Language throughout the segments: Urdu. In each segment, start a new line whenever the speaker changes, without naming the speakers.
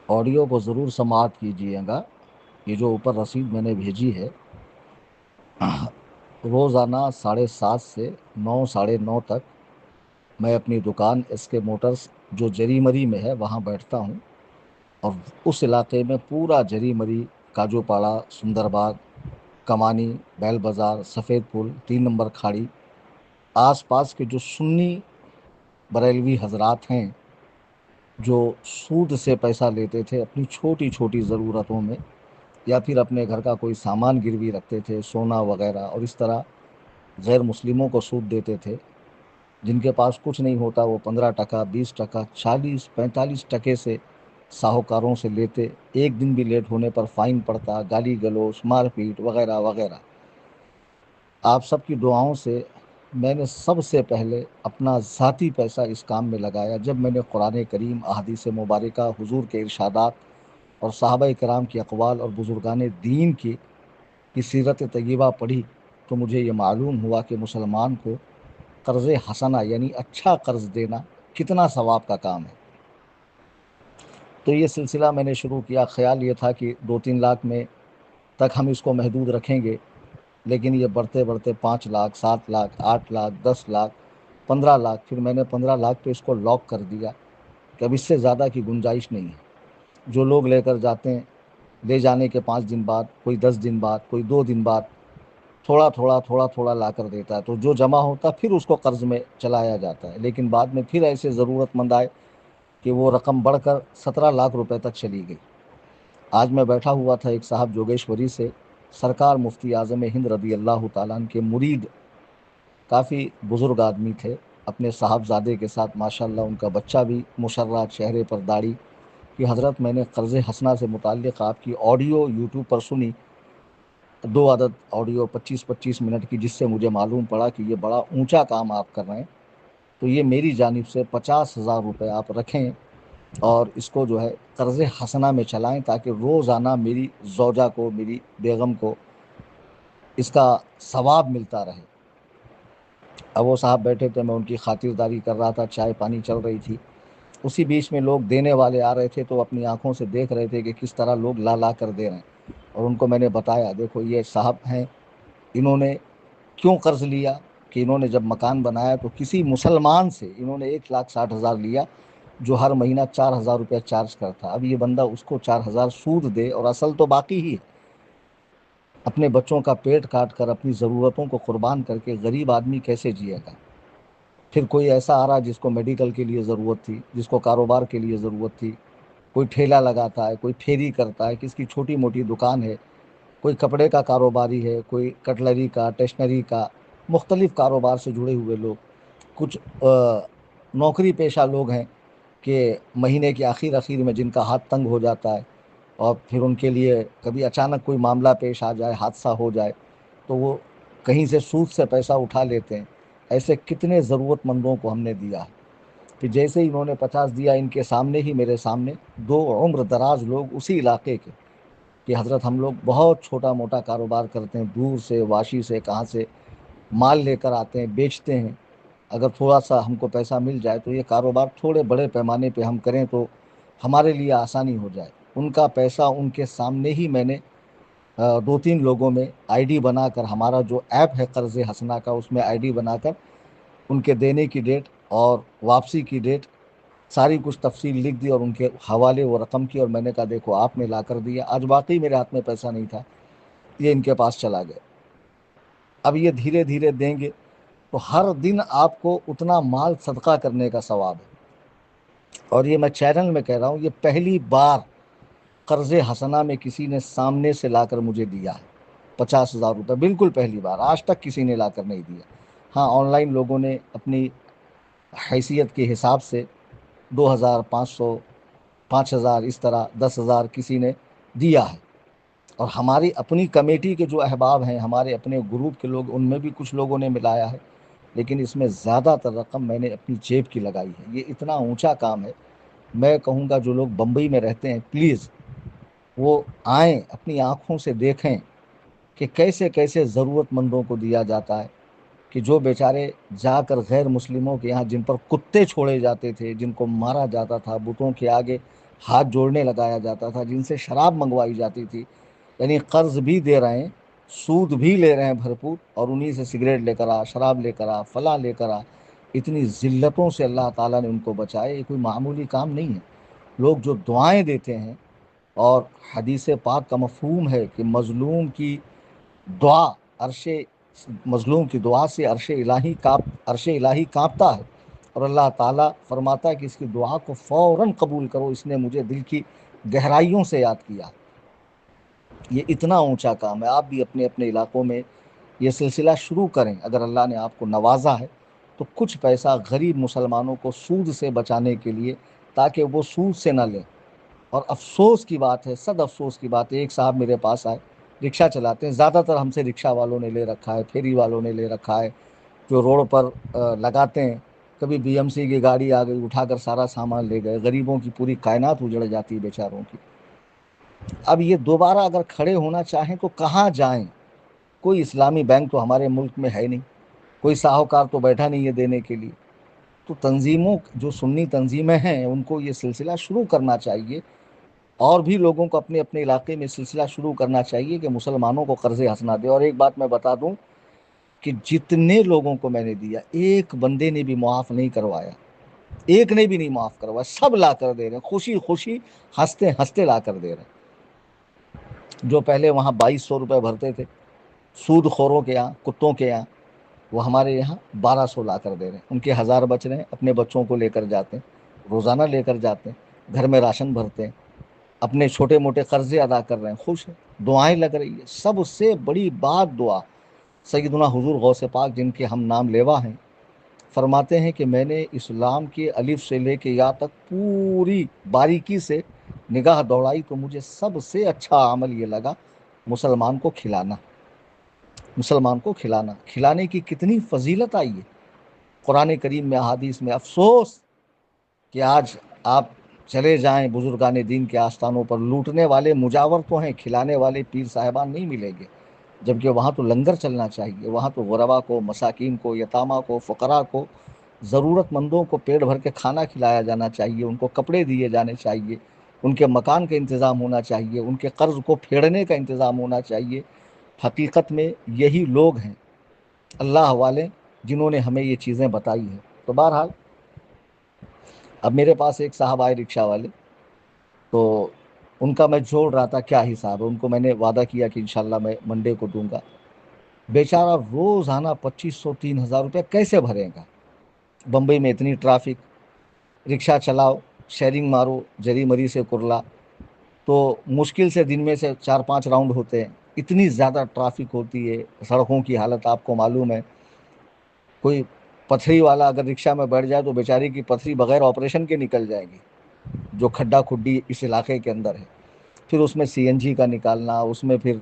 آڈیو کو ضرور سماعت کیجیے گا۔ یہ جو اوپر رسید میں نے بھیجی ہے، روزانہ 7:30 سے 9 ساڑھے 9 تک میں اپنی دکان ایس کے موٹرز جو جری مری میں ہے وہاں بیٹھتا ہوں، اور اس علاقے میں پورا جری مری، کاجو پاڑا، سندر باغ، کمانی، بیل بازار، سفید پل، 3 نمبر کھاڑی، آس پاس کے جو سنی بریلوی حضرات ہیں جو سود سے پیسہ لیتے تھے اپنی چھوٹی چھوٹی ضرورتوں میں، یا پھر اپنے گھر کا کوئی سامان گروی رکھتے تھے، سونا وغیرہ، اور اس طرح غیر مسلموں کو سود دیتے تھے، جن کے پاس کچھ نہیں ہوتا وہ 15 ٹکا، 20 ٹکا، 40 45 ٹکے سے ساہوکاروں سے لیتے۔ ایک دن بھی لیٹ ہونے پر فائن پڑتا، گالی گلوچ، مار پیٹ وغیرہ وغیرہ۔ آپ سب کی دعاؤں سے میں نے سب سے پہلے اپنا ذاتی پیسہ اس کام میں لگایا جب میں نے قرآن کریم، احادیث مبارکہ، حضور کے ارشادات اور صحابہ کرام کی اقوال اور بزرگان دین کی سیرت طیبہ پڑھی، تو مجھے یہ معلوم ہوا کہ مسلمان کو قرض حسنہ یعنی اچھا قرض دینا کتنا ثواب کا کام ہے۔ تو یہ سلسلہ میں نے شروع کیا، خیال یہ تھا کہ 2-3 لاکھ میں تک ہم اس کو محدود رکھیں گے، لیکن یہ بڑھتے بڑھتے 5 لاکھ، 7 لاکھ، 8 لاکھ، 10 لاکھ، 15 لاکھ، پھر میں نے 15 لاکھ پہ اس کو لاک کر دیا کہ اب اس سے زیادہ کی گنجائش نہیں ہے۔ جو لوگ لے کر جاتے ہیں، لے جانے کے 5 دن بعد، کوئی 10 دن بعد، کوئی 2 دن بعد تھوڑا تھوڑا تھوڑا تھوڑا لا کر دیتا ہے، تو جو جمع ہوتا پھر اس کو قرض میں چلایا جاتا ہے، لیکن بعد میں پھر ایسے ضرورت مند آئے کہ وہ رقم بڑھ کر 17 لاکھ روپے تک چلی گئی۔ آج میں بیٹھا ہوا تھا ایک صاحب جوگیشوری سے، سرکار مفتی اعظم ہند رضی اللہ تعالیٰ عنہ کے مرید، کافی بزرگ آدمی تھے، اپنے صاحبزادے کے ساتھ ماشاءاللہ ان کا بچہ بھی مشرہ، چہرے پر داڑھی، کہ حضرت میں نے قرض حسنہ سے متعلق آپ کی آڈیو یوٹیوب پر سنی، 2 عدد آڈیو 25-25 منٹ کی، جس سے مجھے معلوم پڑا کہ یہ بڑا اونچا کام آپ کر رہے ہیں، تو یہ میری جانب سے 50,000 روپے آپ رکھیں اور اس کو جو ہے قرض حسنہ میں چلائیں، تاکہ روزانہ میری زوجہ کو، میری بیگم کو اس کا ثواب ملتا رہے۔ اب وہ صاحب بیٹھے تھے، میں ان کی خاطرداری کر رہا تھا، چائے پانی چل رہی تھی، اسی بیچ میں لوگ دینے والے آ رہے تھے، تو اپنی آنکھوں سے دیکھ رہے تھے کہ کس طرح لوگ لا لا کر دے رہے ہیں، اور ان کو میں نے بتایا دیکھو یہ صاحب ہیں، انہوں نے کیوں قرض لیا کہ انہوں نے جب مکان بنایا تو کسی مسلمان سے انہوں نے 1,60,000 لیا، جو ہر مہینہ 4,000 روپیہ چارج کرتا۔ اب یہ بندہ اس کو 4,000 سود دے اور اصل تو باقی ہی ہے۔ اپنے بچوں کا پیٹ کاٹ کر، اپنی ضرورتوں کو قربان کر کے غریب آدمی کیسے جیے گا؟ پھر کوئی ایسا آ رہا جس کو میڈیکل کے لیے ضرورت تھی، جس کو کاروبار کے لیے ضرورت تھی، کوئی ٹھیلا لگاتا ہے، کوئی پھیری کرتا ہے، کس کی چھوٹی موٹی دکان ہے، کوئی کپڑے کا کاروباری ہے، کوئی کٹلری کا، ٹیشنری کا، مختلف کاروبار سے جڑے ہوئے لوگ، کچھ نوکری پیشہ لوگ ہیں کہ مہینے کے آخر میں جن کا ہاتھ تنگ ہو جاتا ہے، اور پھر ان کے لیے کبھی اچانک کوئی معاملہ پیش آ جائے، حادثہ ہو جائے، تو وہ کہیں سے سود سے پیسہ اٹھا لیتے ہیں۔ ایسے کتنے ضرورت مندوں کو ہم نے دیا ہے کہ جیسے ہی انہوں نے 50 دیا، ان کے سامنے ہی، میرے سامنے 2 عمر دراز لوگ اسی علاقے کے، کہ حضرت ہم لوگ بہت چھوٹا موٹا کاروبار کرتے ہیں، دور سے، واشی سے، کہاں سے مال لے کر آتے ہیں، بیچتے ہیں، اگر تھوڑا سا ہم کو پیسہ مل جائے تو یہ کاروبار تھوڑے بڑے پیمانے پہ ہم کریں تو ہمارے لیے آسانی ہو جائے۔ ان کا پیسہ ان کے سامنے ہی میں نے 2-3 لوگوں میں آئی ڈی بنا کر، ہمارا جو ایپ ہے قرض حسنہ کا، اس میں آئی ڈی بنا کر ان کے دینے کی ڈیٹ اور واپسی کی ڈیٹ ساری کچھ تفصیل لکھ دی، اور ان کے حوالے وہ رقم کی، اور میں نے کہا دیکھو آپ نے لا کر دیا، آج واقعی میرے ہاتھ میں پیسہ نہیں تھا، یہ ان کے پاس چلا گیا، اب یہ دھیرے دھیرے دیں گے، تو ہر دن آپ کو اتنا مال صدقہ کرنے کا ثواب ہے۔ اور یہ میں چینل میں کہہ رہا ہوں، یہ پہلی بار قرض حسنہ میں کسی نے سامنے سے لا کر مجھے دیا ہے 50,000 روپے، بالکل پہلی بار، آج تک کسی نے لا کر نہیں دیا۔ ہاں آن لائن لوگوں نے اپنی حیثیت کے حساب سے 2,000، 500، 5,000، اس طرح 10,000 کسی نے دیا ہے، اور ہماری اپنی کمیٹی کے جو احباب ہیں، ہمارے اپنے گروپ کے لوگ، ان میں بھی کچھ لوگوں نے ملایا ہے، لیکن اس میں زیادہ تر رقم میں نے اپنی جیب کی لگائی ہے۔ یہ اتنا اونچا کام ہے، میں کہوں گا جو لوگ بمبئی میں رہتے ہیں پلیز وہ آئیں، اپنی آنکھوں سے دیکھیں کہ کیسے کیسے ضرورت مندوں کو دیا جاتا ہے، کہ جو بیچارے جا کر غیر مسلموں کے یہاں، جن پر کتے چھوڑے جاتے تھے، جن کو مارا جاتا تھا، بتوں کے آگے ہاتھ جوڑنے لگایا جاتا تھا، جن سے شراب منگوائی جاتی تھی، یعنی قرض بھی دے رہے ہیں، سود بھی لے رہے ہیں بھرپور، اور انہی سے سگریٹ لے کر آ، شراب لے کر آ، فلاں لے کر آ۔ اتنی ذلتوں سے اللہ تعالیٰ نے ان کو بچائے، یہ کوئی معمولی کام نہیں ہے۔ لوگ جو دعائیں دیتے ہیں، اور حدیث پاک کا مفہوم ہے کہ دعا عرش مظلوم کی دعا سے عرش الہی کانپتا ہے، اور اللہ تعالیٰ فرماتا ہے کہ اس کی دعا کو فوراً قبول کرو، اس نے مجھے دل کی گہرائیوں سے یاد کیا۔ یہ اتنا اونچا کام ہے۔ آپ بھی اپنے اپنے علاقوں میں یہ سلسلہ شروع کریں۔ اگر اللہ نے آپ کو نوازا ہے تو کچھ پیسہ غریب مسلمانوں کو سود سے بچانے کے لیے، تاکہ وہ سود سے نہ لیں۔ اور افسوس کی بات ہے، صد افسوس کی بات ہے، ایک صاحب میرے پاس آئے، رکشہ چلاتے ہیں، زیادہ تر ہم سے رکشہ والوں نے لے رکھا ہے، پھیری والوں نے لے رکھا ہے، جو روڈ پر لگاتے ہیں۔ کبھی بی ایم سی کی گاڑی آ گئی، اٹھا کر سارا سامان لے گئے، غریبوں کی پوری کائنات اجڑ جاتی ہے بیچاروں کی۔ اب یہ دوبارہ اگر کھڑے ہونا چاہیں تو کہاں جائیں؟ کوئی اسلامی بینک تو ہمارے ملک میں ہے نہیں، کوئی ساہوکار تو بیٹھا نہیں ہے دینے کے لیے۔ تو تنظیموں، جو سنی تنظیمیں ہیں، ان کو یہ سلسلہ شروع کرنا چاہیے، اور بھی لوگوں کو اپنے اپنے علاقے میں سلسلہ شروع کرنا چاہیے کہ مسلمانوں کو قرض حسنہ دے۔ اور ایک بات میں بتا دوں کہ جتنے لوگوں کو میں نے دیا، ایک بندے نے بھی معاف نہیں کروایا، ایک نے بھی نہیں معاف کروایا، سب لا کر دے رہے ہیں، خوشی خوشی ہنستے ہنستے لا کر دے رہے ہیں۔ جو پہلے وہاں 2200 روپے بھرتے تھے سود خوروں کے یہاں، کتوں کے یہاں، وہ ہمارے یہاں 1200 لا کر دے رہے ہیں۔ ان کے 1000 بچ رہے ہیں، اپنے بچوں کو لے کر جاتے ہیں، روزانہ لے کر جاتے ہیں، گھر میں راشن بھرتے ہیں، اپنے چھوٹے موٹے قرضے ادا کر رہے ہیں، خوش ہیں، دعائیں لگ رہی ہے۔ سب سے بڑی بات دعا۔ سیدنا حضور غوث پاک، جن کے ہم نام لیوا ہیں، فرماتے ہیں کہ میں نے اسلام کے الف سے لے کے یا تک پوری باریکی سے نگاہ دوڑائی، تو مجھے سب سے اچھا عمل یہ لگا مسلمان کو کھلانا۔ مسلمان کو کھلانا، کھلانے کی کتنی فضیلت آئی ہے قرآن کریم میں، احادیث میں۔ افسوس کہ آج آپ چلے جائیں بزرگان دین کے آستانوں پر، لوٹنے والے مجاور تو ہیں، کھلانے والے پیر صاحبان نہیں ملیں گے۔ جبکہ وہاں تو لنگر چلنا چاہیے، وہاں تو غربا کو، مساکین کو، یتامہ کو، فقراء کو، ضرورت مندوں کو پیٹ بھر کے کھانا کھلایا جانا چاہیے، ان کو کپڑے دیے جانے چاہیے، ان کے مکان کا انتظام ہونا چاہیے، ان کے قرض کو پھیڑنے کا انتظام ہونا چاہیے۔ حقیقت میں یہی لوگ ہیں اللہ والے، جنہوں نے ہمیں یہ چیزیں بتائی ہیں۔ تو بہرحال، اب میرے پاس ایک صاحب آئے رکشہ والے، تو ان کا میں جوڑ رہا تھا کیا حساب ہے۔ ان کو میں نے وعدہ کیا کہ انشاءاللہ میں منڈے کو دوں گا۔ بیچارہ روزانہ 2500 3000 روپے کیسے بھرے گا؟ بمبئی میں اتنی ٹرافک، رکشہ چلاؤ، شیئرنگ مارو جری مری سے کرلا، تو مشکل سے دن میں سے 4 5 راؤنڈ ہوتے ہیں۔ اتنی زیادہ ٹرافک ہوتی ہے، سڑکوں کی حالت آپ کو معلوم ہے۔ کوئی پتھری والا اگر رکشہ میں بیٹھ جائے تو بیچاری کی پتھری بغیر آپریشن کے نکل جائے گی، جو کھڈا کھڈی اس علاقے کے اندر ہے۔ پھر اس میں سی این جی کا نکالنا، اس میں پھر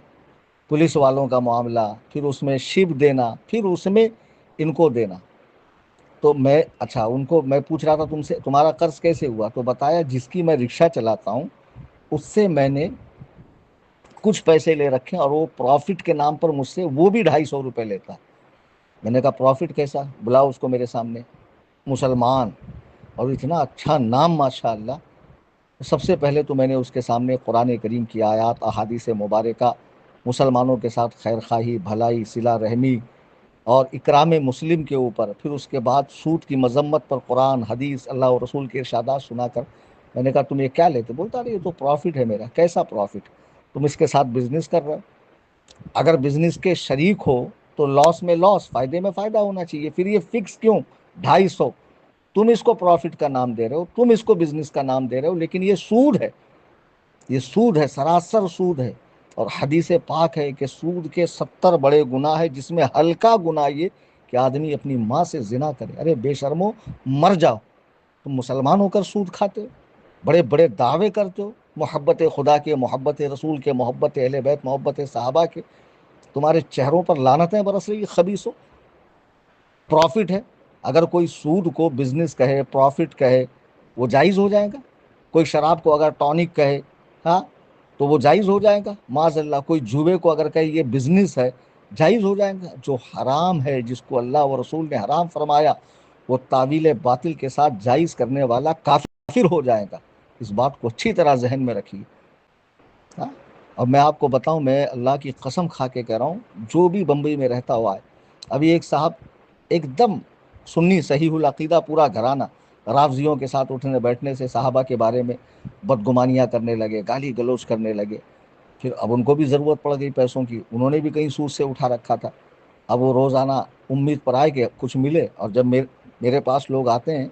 پولیس والوں کا معاملہ، پھر اس میں شپ دینا، پھر اس میں ان کو دینا۔ تو میں ان کو میں پوچھ رہا تھا تم سے تمہارا قرض کیسے ہوا؟ تو بتایا جس کی میں رکشہ چلاتا ہوں اس سے میں نے کچھ پیسے لے رکھے، اور وہ پروفٹ کے نام پر مجھ سے وہ بھی 250 روپے لیتا۔ میں نے کہا پروفٹ کیسا؟ بلاؤ اس کو میرے سامنے۔ مسلمان، اور اتنا اچھا نام ماشاء اللہ۔ سب سے پہلے تو میں نے اس کے سامنے قرآن کریم کی آیات، احادیث مبارکہ، مسلمانوں کے ساتھ خیر خواہی، بھلائی، صلہ رحمی اور اکرام مسلم کے اوپر، پھر اس کے بعد سود کی مذمت پر قرآن، حدیث، اللہ اور رسول کے ارشادات سنا کر میں نے کہا تم یہ کیا لیتے؟ بولتا رہے یہ تو پروفٹ ہے میرا۔ کیسا پروفٹ؟ تم اس کے ساتھ بزنس کر رہے ہو، اگر بزنس کے شریک ہو تو لاس میں لاس، فائدے میں فائدہ ہونا چاہیے، پھر یہ فکس کیوں 250؟ تم اس کو پروفٹ کا نام دے رہے ہو، تم اس کو بزنس کا نام دے رہے ہو، لیکن یہ سود ہے، یہ سود ہے، سراسر سود ہے۔ اور حدیث پاک ہے کہ سود کے 70 بڑے گناہ ہے، جس میں ہلکا گناہ یہ کہ آدمی اپنی ماں سے زنا کرے۔ ارے بے شرمو، مر جاؤ! تم مسلمان ہو کر سود کھاتے ہو، بڑے بڑے دعوے کرتے ہو محبت خدا کے، محبت رسول کے، محبت اہل بیت، محبت صحابہ کے، تمہارے چہروں پر لعنتیں برس رہی ہے خبیثو۔ پروفٹ ہے، اگر کوئی سود کو بزنس کہے، پروفٹ کہے، وہ جائز ہو جائے گا؟ کوئی شراب کو اگر ٹونک کہے، ہاں، تو وہ جائز ہو جائے گا؟ معاذ اللہ۔ کوئی جوئے کو اگر کہے یہ بزنس ہے، جائز ہو جائے گا؟ جو حرام ہے، جس کو اللہ و رسول نے حرام فرمایا، وہ تعویل باطل کے ساتھ جائز کرنے والا کافر ہو جائے گا۔ اس بات کو اچھی طرح ذہن میں رکھیے. ہاں. اور میں آپ کو بتاؤں، میں اللہ کی قسم کھا کے کہہ رہا ہوں، جو بھی بمبئی میں رہتا ہوا ہے، ابھی ایک صاحب ایک دم سنی صحیح العقیدہ پورا گھرانہ رافضیوں کے ساتھ اٹھنے بیٹھنے سے صحابہ کے بارے میں بدگمانیاں کرنے لگے، گالی گلوچ کرنے لگے. پھر اب ان کو بھی ضرورت پڑ گئی پیسوں کی، انہوں نے بھی کہیں سود سے اٹھا رکھا تھا. اب وہ روزانہ امید پر آئے کہ کچھ ملے، اور جب میرے پاس لوگ آتے ہیں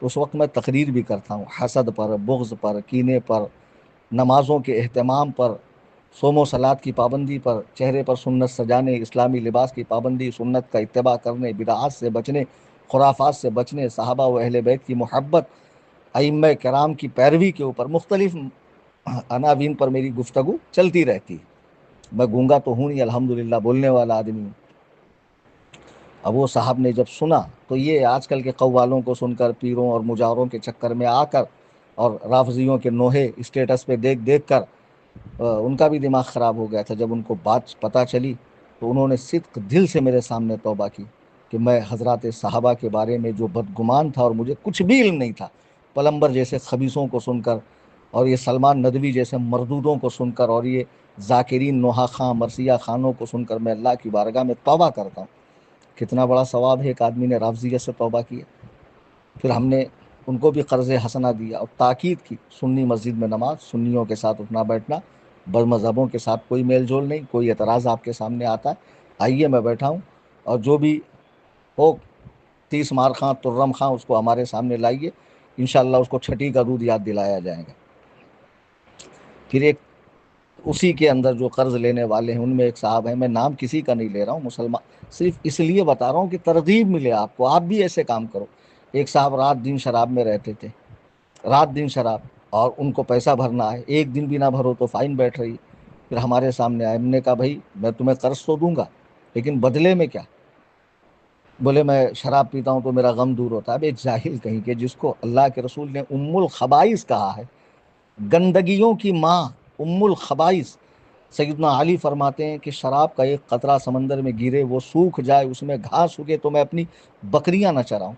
تو اس وقت میں تقریر بھی کرتا ہوں حسد پر، بغض پر، کینے پر، نمازوں کے اہتمام پر، صوم و صلات کی پابندی پر، چہرے پر سنت سجانے، اسلامی لباس کی پابندی، سنت کا اتباع کرنے، بدعات سے بچنے، خرافات سے بچنے، صحابہ و اہل بیت کی محبت، ائمہ کرام کی پیروی کے اوپر مختلف عناوین پر میری گفتگو چلتی رہتی. میں گونگا تو ہوں نہیں، الحمدللہ بولنے والا آدمی ہوں. اب وہ صاحب نے جب سنا تو یہ آج کل کے قوالوں کو سن کر، پیروں اور مجاوروں کے چکر میں آ کر، اور رافضیوں کے نوحے اسٹیٹس پہ دیکھ دیکھ کر ان کا بھی دماغ خراب ہو گیا تھا. جب ان کو بات پتہ چلی تو انہوں نے صدق دل سے میرے سامنے توبہ کی کہ میں حضرات صحابہ کے بارے میں جو بدگمان تھا اور مجھے کچھ بھی علم نہیں تھا، پلمبر جیسے خبیثوں کو سن کر، اور یہ سلمان ندوی جیسے مردودوں کو سن کر، اور یہ ذاکرین نوحہ خاں مرثیہ خانوں کو سن کر میں اللہ کی بارگاہ میں توبہ کرتا ہوں. کتنا بڑا ثواب ہے ایک آدمی نے رافضیت سے توبہ کیا. پھر ہم نے ان کو بھی قرض حسنہ دیا اور تاکید کی، سنی مسجد میں نماز، سنیوں کے ساتھ اٹھنا بیٹھنا، بڑ مذہبوں کے ساتھ کوئی میل جول نہیں. کوئی اعتراض آپ کے سامنے آتا ہے، آئیے میں بیٹھا ہوں، اور جو بھی ہو 30 مار خاں ترم خاں اس کو ہمارے سامنے لائیے، انشاءاللہ اس کو چھٹی کا دودھ یاد دلایا جائے گا. پھر ایک اسی کے اندر جو قرض لینے والے ہیں ان میں ایک صاحب ہیں، میں نام کسی کا نہیں لے رہا ہوں، مسلمان، صرف اس لیے بتا رہا ہوں کہ ترغیب ملے آپ کو، آپ بھی ایسے کام کرو. ایک صاحب رات دن شراب میں رہتے تھے، رات دن شراب، اور ان کو پیسہ بھرنا ہے، ایک دن بھی نہ بھرو تو فائن بیٹھ رہی. پھر ہمارے سامنے آئے، ہم نے کہا بھائی میں تمہیں قرض تو دوں گا لیکن بدلے میں کیا؟ بولے میں شراب پیتا ہوں تو میرا غم دور ہوتا ہے. اب ایک جاہل کہیں کہ جس کو اللہ کے رسول نے ام الخبائث کہا ہے، گندگیوں کی ماں، ام الخبائث. سیدنا علی فرماتے ہیں کہ شراب کا ایک قطرہ سمندر میں گرے، وہ سوکھ جائے، اس میں گھاس اگے تو میں اپنی بکریاں نہ چراؤں.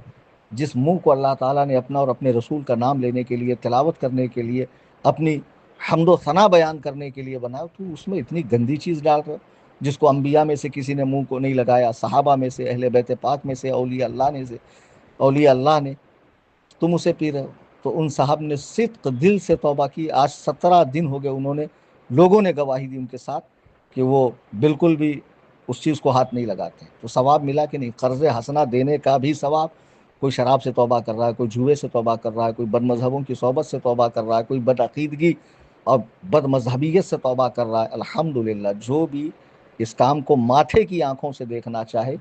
جس منہ کو اللہ تعالیٰ نے اپنا اور اپنے رسول کا نام لینے کے لیے، تلاوت کرنے کے لیے، اپنی حمد و ثنا بیان کرنے کے لیے بنایا، تو اس میں اتنی گندی چیز ڈال رہے ہو. جس کو انبیاء میں سے کسی نے منہ کو نہیں لگایا، صحابہ میں سے، اہل بیت پاک میں سے، اولیاء اللہ نے، تم اسے پی رہے ہو. تو ان صاحب نے صدق دل سے توبہ کی. آج 17 دن ہو گئے، انہوں نے، لوگوں نے گواہی دی ان کے ساتھ کہ وہ بالکل بھی اس چیز کو ہاتھ نہیں لگاتے. تو ثواب ملا کہ نہیں؟ قرض حسنہ دینے کا بھی ثواب. کوئی شراب سے توبہ کر رہا ہے، کوئی جوئے سے توبہ کر رہا ہے، کوئی بد مذہبوں کی صحبت سے توبہ کر رہا ہے، کوئی بد عقیدگی اور بد مذہبیت سے توبہ کر رہا ہے. الحمدللہ جو بھی اس کام کو ماتھے کی آنکھوں سے دیکھنا چاہے،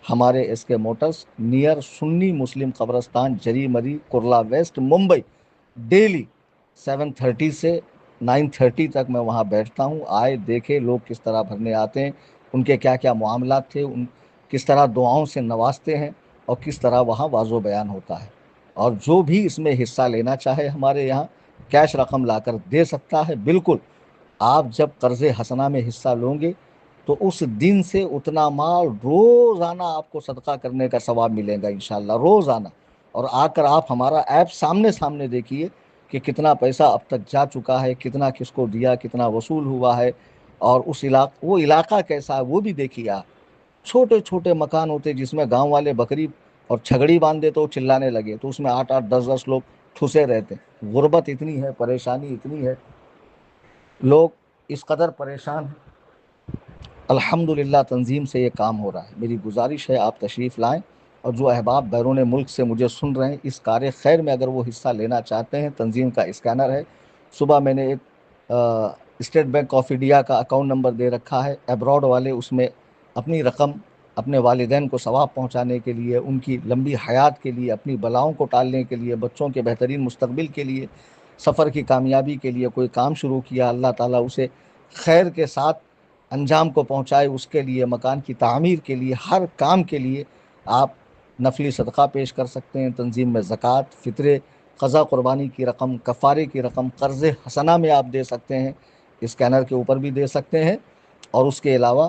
ہمارے ایس کے موٹرز، نیئر سنی مسلم قبرستان، جری مری، کرلا ویسٹ، ممبئی، ڈیلی 7:30 سے 9:30 تک میں وہاں بیٹھتا ہوں. آئے دیکھے لوگ کس طرح بھرنے آتے ہیں، ان کے کیا کیا معاملات تھے، ان کس طرح دعاؤں سے نوازتے ہیں، اور کس طرح وہاں واضح و بیان ہوتا ہے. اور جو بھی اس میں حصہ لینا چاہے ہمارے یہاں کیش رقم لا کر دے سکتا ہے. بالکل، آپ جب قرض حسنہ میں حصہ لوں گے تو اس دن سے اتنا مال روزانہ آپ کو صدقہ کرنے کا ثواب ملے گا انشاءاللہ، روزانہ. اور آ کر آپ ہمارا ایپ سامنے دیکھیے کہ کتنا پیسہ اب تک جا چکا ہے، کتنا کس کو دیا، کتنا وصول ہوا ہے، اور وہ علاقہ کیسا ہے وہ بھی دیکھیے آپ. چھوٹے چھوٹے مکان ہوتے جس میں گاؤں والے بکری اور چھگڑی باندھے تو چلانے لگے، تو اس میں 8-8 10-10 لوگ ٹھسے رہتے. غربت اتنی ہے، پریشانی اتنی ہے، لوگ اس قدر پریشان ہیں. الحمدللہ تنظیم سے یہ کام ہو رہا ہے. میری گزارش ہے آپ تشریف لائیں، اور جو احباب بیرون ملک سے مجھے سن رہے ہیں اس کار خیر میں اگر وہ حصہ لینا چاہتے ہیں، تنظیم کا اسکینر ہے. صبح میں نے ایک اسٹیٹ بینک آف انڈیا کا اکاؤنٹ نمبر دے رکھا ہے. ایبراڈ والے اس میں اپنی رقم اپنے والدین کو ثواب پہنچانے کے لیے، ان کی لمبی حیات کے لیے، اپنی بلاؤں کو ٹالنے کے لیے، بچوں کے بہترین مستقبل کے لیے، سفر کی کامیابی کے لیے کوئی کام شروع کیا، اللہ تعالیٰ اسے خیر کے ساتھ انجام کو پہنچائے، اس کے لیے، مکان کی تعمیر کے لیے، ہر کام کے لیے آپ نفلی صدقہ پیش کر سکتے ہیں. تنظیم میں زکوٰۃ، فطرے، قضا قربانی کی رقم، کفارے کی رقم، قرض حسنہ میں آپ دے سکتے ہیں، اسکینر کے اوپر بھی دے سکتے ہیں، اور اس کے علاوہ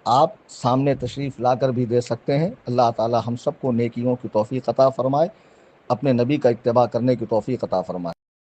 آپ سامنے تشریف لا کر بھی دے سکتے ہیں. اللہ تعالی ہم سب کو نیکیوں کی توفیق عطا فرمائے، اپنے نبی کا اتباع کرنے کی توفیق عطا فرمائے.